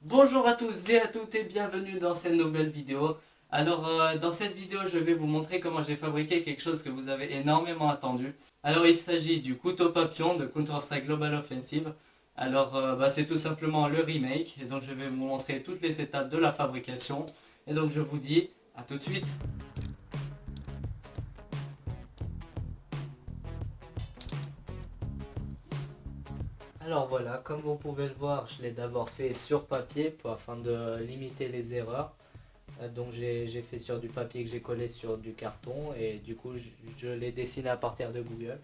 Bonjour à tous et à toutes et bienvenue dans cette nouvelle vidéo. Dans cette vidéo, je vais vous montrer comment j'ai fabriqué quelque chose que vous avez énormément attendu. Alors, il s'agit du couteau papillon de Counter-Strike Global Offensive. C'est tout simplement le remake. Et donc, je vais vous montrer toutes les étapes de la fabrication. Et donc, je vous dis à tout de suite. Alors voilà, comme vous pouvez le voir, je l'ai d'abord fait sur papier afin de limiter les erreurs. Donc j'ai fait sur du papier que j'ai collé sur du carton et du coup je l'ai dessiné à partir de Google.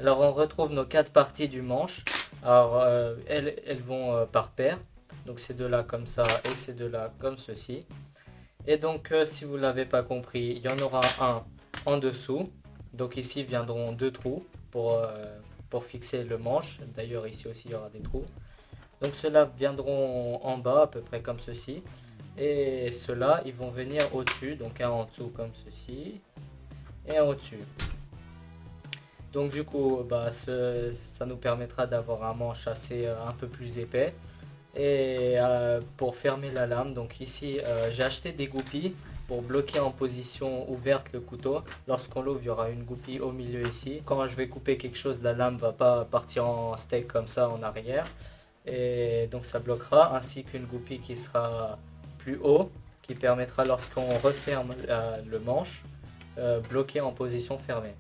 Alors on retrouve nos quatre parties du manche. Elles vont par paire. Donc ces deux-là comme ça et ces deux-là comme ceci. Et donc si vous ne l'avez pas compris, il y en aura un en dessous. Donc ici viendront deux trous pour fixer le manche. D'ailleurs ici aussi il y aura des trous. Donc ceux-là viendront en bas à peu près comme ceci. Et ceux-là ils vont venir au-dessus. Donc un en dessous comme ceci et un au-dessus. Donc du coup, ça nous permettra d'avoir un manche assez un peu plus épais. Et pour fermer la lame, donc ici j'ai acheté des goupilles pour bloquer en position ouverte le couteau. Lorsqu'on l'ouvre, il y aura une goupille au milieu ici. Quand je vais couper quelque chose, la lame ne va pas partir en steak comme ça en arrière. Et donc ça bloquera, ainsi qu'une goupille qui sera plus haut, qui permettra lorsqu'on referme le manche, bloquer en position fermée.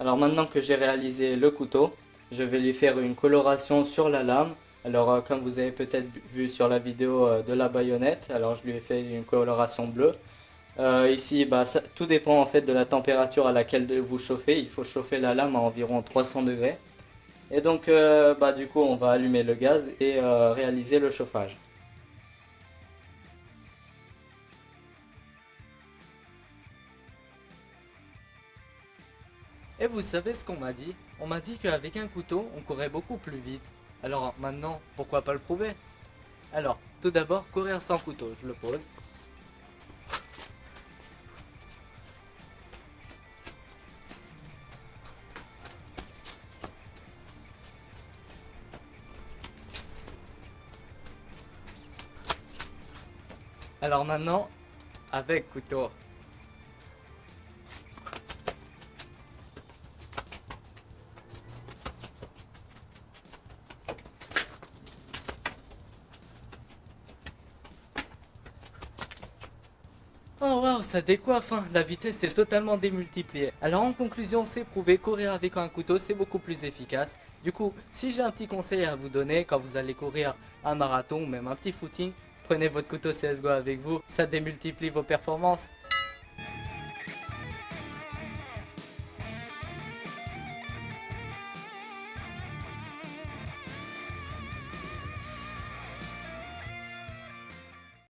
Alors maintenant que j'ai réalisé le couteau, je vais lui faire une coloration sur la lame. Alors comme vous avez peut-être vu sur la vidéo de la baïonnette, alors je lui ai fait une coloration bleue. Ici, bah, tout dépend en fait de la température à laquelle vous chauffez. Il faut chauffer la lame à environ 300 degrés. Et donc, bah, du coup, on va allumer le gaz et réaliser le chauffage. Et vous savez ce qu'on m'a dit? On m'a dit qu'avec un couteau, on courait beaucoup plus vite. Alors maintenant, pourquoi pas le prouver? Alors, tout d'abord, courir sans couteau, je le pose. Alors maintenant, avec couteau. Oh waouh, ça décoiffe, hein. La vitesse est totalement démultipliée. Alors en conclusion, c'est prouvé, courir avec un couteau c'est beaucoup plus efficace. Du coup, si j'ai un petit conseil à vous donner quand vous allez courir un marathon ou même un petit footing, prenez votre couteau CSGO avec vous, ça démultiplie vos performances.